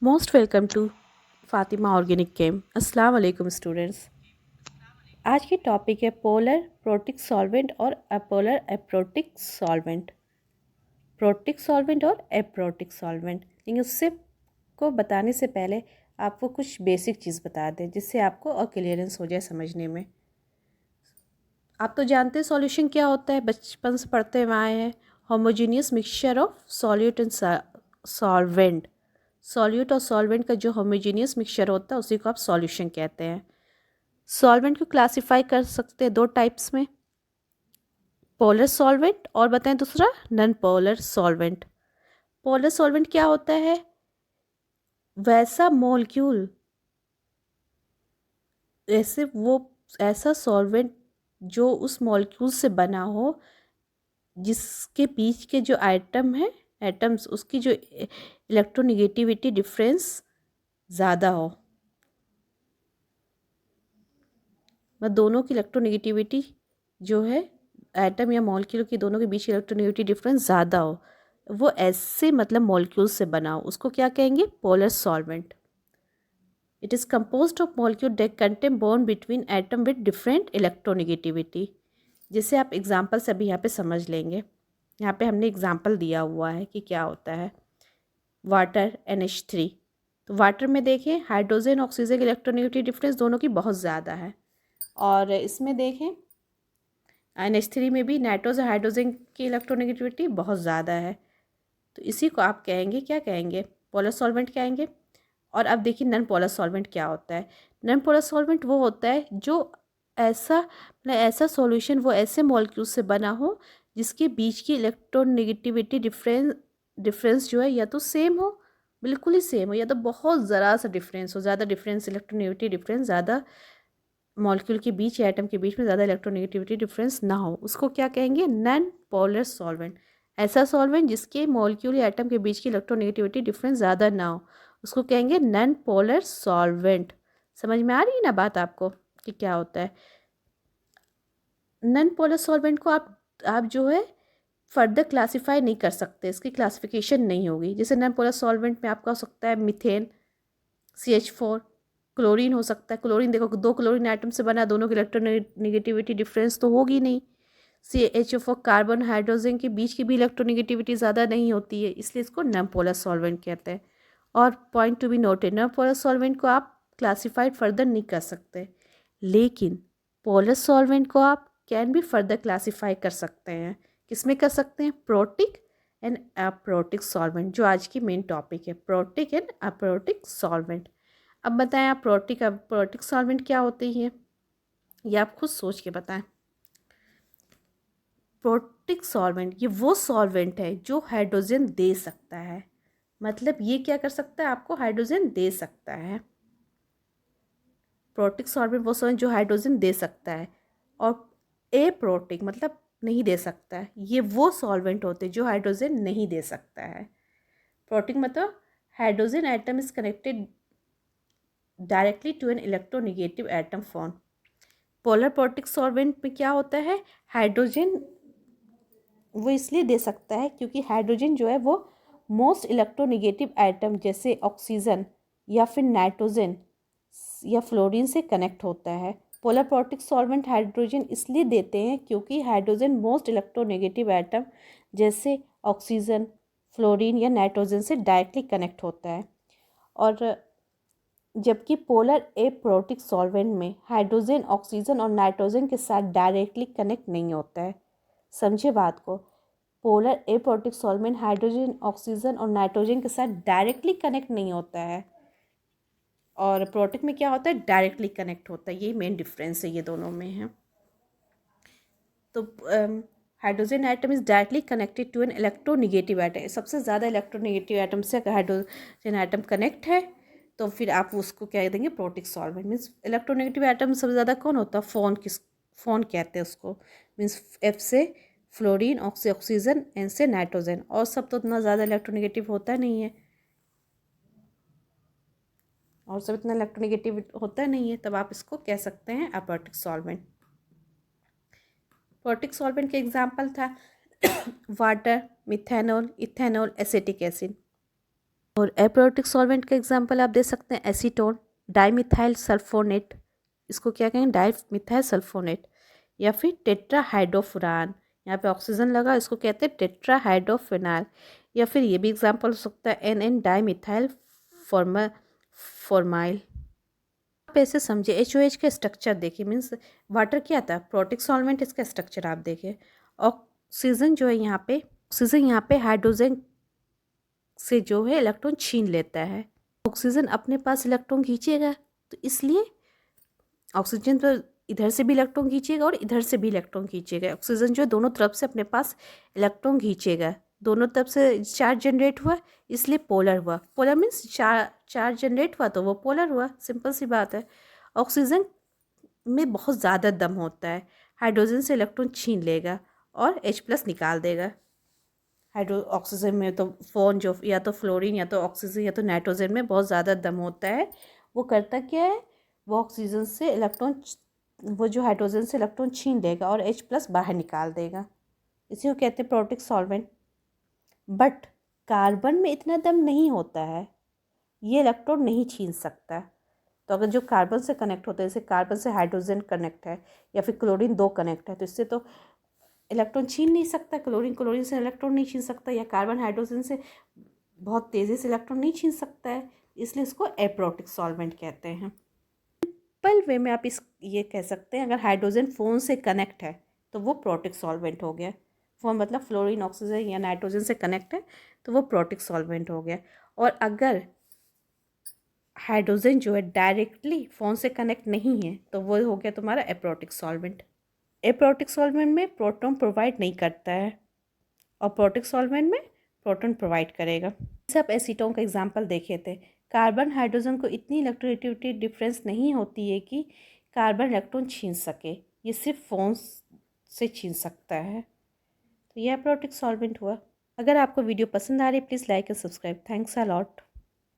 Most welcome to Fatima organic chem. अस्सलाम वालेकुम students. आज की टॉपिक है पोलर प्रोटिक सॉल्वेंट और अपोलर एप्रोटिक सॉल्वेंट। प्रोटिक सॉल्वेंट और एप्रोटिक सॉल्वेंट, लेकिन उससे को बताने से पहले आपको कुछ बेसिक चीज़ बता दें जिससे आपको और क्लियरेंस हो जाए समझने में। आप तो जानते हैं सॉल्यूशन क्या होता है, बचपन से पढ़ते हुए आए हैं। Homogeneous mixture of solute and solvent. Solute और सॉल्वेंट का जो होमोजीनियस मिक्सचर होता है उसी को आप सॉल्यूशन कहते हैं। सॉल्वेंट को क्लासिफाई कर सकते हैं दो टाइप्स में, पोलर सॉल्वेंट और बताएं दूसरा non polar solvent. Polar solvent क्या होता है? वैसा मॉलिक्यूल, ऐसा सॉल्वेंट जो उस मॉलिक्यूल से बना हो जिसके बीच के जो आइटम है, एटम्स, उसकी जो इलेक्ट्रोनेगेटिविटी डिफरेंस ज़्यादा हो, मतलब दोनों की इलेक्ट्रोनेगेटिविटी जो है एटम या मॉलिक्यूल की, दोनों के बीच की इलेक्ट्रोनेगेटिविटी डिफरेंस ज़्यादा हो, वो ऐसे मतलब मॉलिक्यूल से बना हो, उसको क्या कहेंगे? Polar solvent. It is composed of molecule that contain bond between atom with different electronegativity. जिसे आप एग्जाम्पल से अभी यहाँ पे समझ लेंगे। यहाँ पे हमने एग्जाम्पल दिया हुआ है कि क्या होता है। वाटर NH3, तो वाटर में देखें हाइड्रोजन ऑक्सीजन की इलेक्ट्रोनेगेटिविटी डिफरेंस दोनों की बहुत ज़्यादा है। और इसमें देखें NH3 में भी नाइट्रोजन हाइड्रोजन की इलेक्ट्रोनेगेटिविटी बहुत ज़्यादा है। तो इसी को आप कहेंगे, क्या कहेंगे? पोलर सॉल्वेंट कहेंगे। और अब देखिए नॉन पोलर सॉल्वेंट क्या होता है। नॉन पोलर सॉल्वेंट वो होता है जो ऐसा सॉल्यूशन, वो ऐसे मॉलिक्यूल से बना हो जिसके बीच की इलेक्ट्रोनेगेटिविटी डिफरेंस जो है या तो सेम हो, बिल्कुल ही सेम हो, या तो बहुत ज़रा सा डिफरेंस हो, ज़्यादा डिफरेंस, इलेक्ट्रोनेगेटिविटी डिफरेंस ज़्यादा मॉलिक्यूल के बीच या एटम के बीच में ज़्यादा इलेक्ट्रोनेगेटिविटी डिफरेंस ना हो, उसको क्या कहेंगे? Non polar solvent. ऐसा सॉल्वेंट जिसके मॉलिक्यूल या एटम के बीच की इलेक्ट्रोनेगेटिविटी डिफरेंस ज़्यादा ना हो, उसको कहेंगे नॉन पोलर सॉल्वेंट। समझ में आ रही है ना बात आपको कि क्या होता है? नॉन पोलर सॉल्वेंट को आप जो है फर्दर क्लासीफाई नहीं कर सकते, इसकी क्लासिफिकेशन नहीं होगी। जैसे नॉन पोलर सॉल्वेंट में आपका हो सकता है मीथेन CH4, क्लोरीन हो सकता है। क्लोरीन देखो, दो क्लोरीन आइटम से बना, दोनों की इलेक्ट्रोनेगेटिविटी डिफरेंस तो होगी नहीं। CH4 कार्बन हाइड्रोजन के बीच की भी इलेक्ट्रोनेगेटिविटी ज़्यादा नहीं होती है, इसलिए इसको नॉन पोलर सॉल्वेंट कहते हैं। और point to be noted, non polar solvent को आप क्लासीफाइड फर्दर नहीं कर सकते, लेकिन पोलर सॉल्वेंट को आप कैन भी फर्दर क्लासीफाई कर सकते हैं। किसमें कर सकते हैं? प्रोटिक एंड अप्रोटिक सॉल्वेंट, जो आज की मेन टॉपिक है, प्रोटिक एंड अप्रोटिक सॉल्वेंट। अब बताएं आप प्रोटिक अप्रोटिक सॉल्वेंट क्या होते हैं, ये आप खुद सोच के बताएं। प्रोटिक सॉल्वेंट ये वो सॉल्वेंट है जो हाइड्रोजन दे सकता है, मतलब ये क्या कर सकता है? आपको हाइड्रोजन दे सकता है। प्रोटिक सॉल्वेंट वो सॉल्वेंट जो हाइड्रोजन दे सकता है, और एप्रोटिक मतलब नहीं दे सकता है, ये वो सॉल्वेंट होते हैं जो हाइड्रोजन नहीं दे सकता है। प्रोटिक मतलब hydrogen atom is connected directly to an electronegative atom form. Polar protic solvent में क्या होता है? हाइड्रोजन वो इसलिए दे सकता है क्योंकि हाइड्रोजन जो है वो मोस्ट इलेक्ट्रोनेगेटिव एटम जैसे ऑक्सीजन या फिर नाइट्रोजन या फ्लोरीन से कनेक्ट होता है। पोलर प्रोटिक सॉल्वेंट हाइड्रोजन इसलिए देते हैं क्योंकि हाइड्रोजन मोस्ट इलेक्ट्रोनेगेटिव एटम जैसे ऑक्सीजन, फ्लोरीन या नाइट्रोजन से डायरेक्टली कनेक्ट होता है। और जबकि पोलर एप्रोटिक सॉल्वेंट में हाइड्रोजन ऑक्सीजन और नाइट्रोजन के साथ डायरेक्टली कनेक्ट नहीं होता है। समझे बात को? Polar aprotic solvent hydrogen oxygen और नाइट्रोजन के साथ डायरेक्टली कनेक्ट नहीं होता है, और प्रोटिक में क्या होता है? डायरेक्टली कनेक्ट होता है। ये मेन डिफरेंस है ये दोनों में है। तो hydrogen atom is directly connected to an electronegative atom. सबसे ज़्यादा इलेक्ट्रोनेगेटिव एटम से अगर हाइड्रोजन एटम कनेक्ट है तो फिर आप उसको क्या देंगे? Protic solvent. Means electronegative atom सबसे ज़्यादा कौन होता है? फोन कहते हैं उसको। मीन्स F से फ्लोरीन, ऑक्सीजन, N से नाइट्रोजन, और सब तो इतना ज़्यादा इलेक्ट्रोनेगेटिव होता नहीं है, और सब इतना इलेक्ट्रोनेगेटिव होता नहीं है, तब आप इसको कह सकते हैं अप्रोटिक सॉल्वेंट। प्रोटिक सॉल्वेंट के एग्जाम्पल था water, methanol, ethanol, acetic acid. और एप्रोटिक सॉल्वेंट का एग्जांपल आप दे सकते हैं एसीटोन, डाइमिथाइल सल्फोनेट, इसको क्या कहेंगे डाइमिथाइल सल्फोनेट, या फिर टेट्राहाइड्रोफुरान, यहाँ पे ऑक्सीजन लगा इसको कहते हैं टेट्राहाइड्रोफिनाइल, या फिर ये भी एग्जांपल हो सकता है एन एन डाइमिथाइल फॉर्माइल। आप ऐसे समझिए एच का स्ट्रक्चर देखिए, मीन्स वाटर क्या था प्रोटिक सॉल्वेंट, इसका स्ट्रक्चर आप देखिए। ऑक्सीजन जो है यहाँ पे, ऑक्सीजन यहाँ पे हाइड्रोजन से जो है इलेक्ट्रॉन छीन लेता है, ऑक्सीजन अपने पास इलेक्ट्रॉन खींचेगा, तो इसलिए ऑक्सीजन तो इधर से भी इलेक्ट्रॉन खींचेगा और इधर से भी इलेक्ट्रॉन खींचेगा। ऑक्सीजन जो है दोनों तरफ से अपने पास इलेक्ट्रॉन खींचेगा, दोनों तरफ से चार्ज जनरेट हुआ इसलिए पोलर हुआ। पोलर मीन्स चार्ज जनरेट हुआ तो वो पोलर हुआ, सिंपल सी बात है। ऑक्सीजन में बहुत ज़्यादा दम होता है, हाइड्रोजन से इलेक्ट्रॉन छीन लेगा और H+ निकाल देगा। ऑक्सीजन में तो फोन जो या तो फ्लोरीन या तो ऑक्सीजन या तो नाइट्रोजन में बहुत ज़्यादा दम होता है, वो करता क्या है, वो ऑक्सीजन से इलेक्ट्रॉन, वो जो हाइड्रोजन से इलेक्ट्रॉन छीन लेगा और H+ बाहर निकाल देगा, इसी को कहते हैं प्रोटिक सॉल्वेंट। बट कार्बन में इतना दम नहीं होता है, ये इलेक्ट्रॉन नहीं छीन सकता। तो अगर जो कार्बन से कनेक्ट होता है, जैसे कार्बन से हाइड्रोजन कनेक्ट है या फिर क्लोरीन 2 कनेक्ट है, तो इससे तो इलेक्ट्रॉन छीन नहीं सकता, क्लोरीन से इलेक्ट्रॉन नहीं छीन सकता, या कार्बन हाइड्रोजन से बहुत तेज़ी से इलेक्ट्रॉन नहीं छीन सकता है, इसलिए इसको एप्रोटिक सॉल्वेंट कहते हैं। सिंपल वे में आप ये कह सकते हैं, अगर हाइड्रोजन फोन से कनेक्ट है तो वो प्रोटिक सॉल्वेंट हो गया। फोन मतलब फ्लोरीन ऑक्सीजन या नाइट्रोजन से कनेक्ट है तो वो प्रोटिक सॉल्वेंट हो गया। और अगर हाइड्रोजन जो है डायरेक्टली फोन से कनेक्ट नहीं है तो वो हो गया तुम्हारा एप्रोटिक सॉल्वेंट। एप्रोटिक सॉल्वेंट में प्रोटॉन प्रोवाइड नहीं करता है और प्रोटिक सॉल्वेंट में प्रोटॉन प्रोवाइड करेगा। जैसे आप एसीटोन का एग्जांपल देखे थे, कार्बन हाइड्रोजन को इतनी इलेक्ट्रोनेगेटिविटी डिफरेंस नहीं होती है कि कार्बन इलेक्ट्रॉन छीन सके, ये सिर्फ फोन से छीन सकता है, तो यह एप्रोटिक सॉल्वेंट हुआ। अगर आपको वीडियो पसंद आ रही है please like and subscribe. Thanks a lot.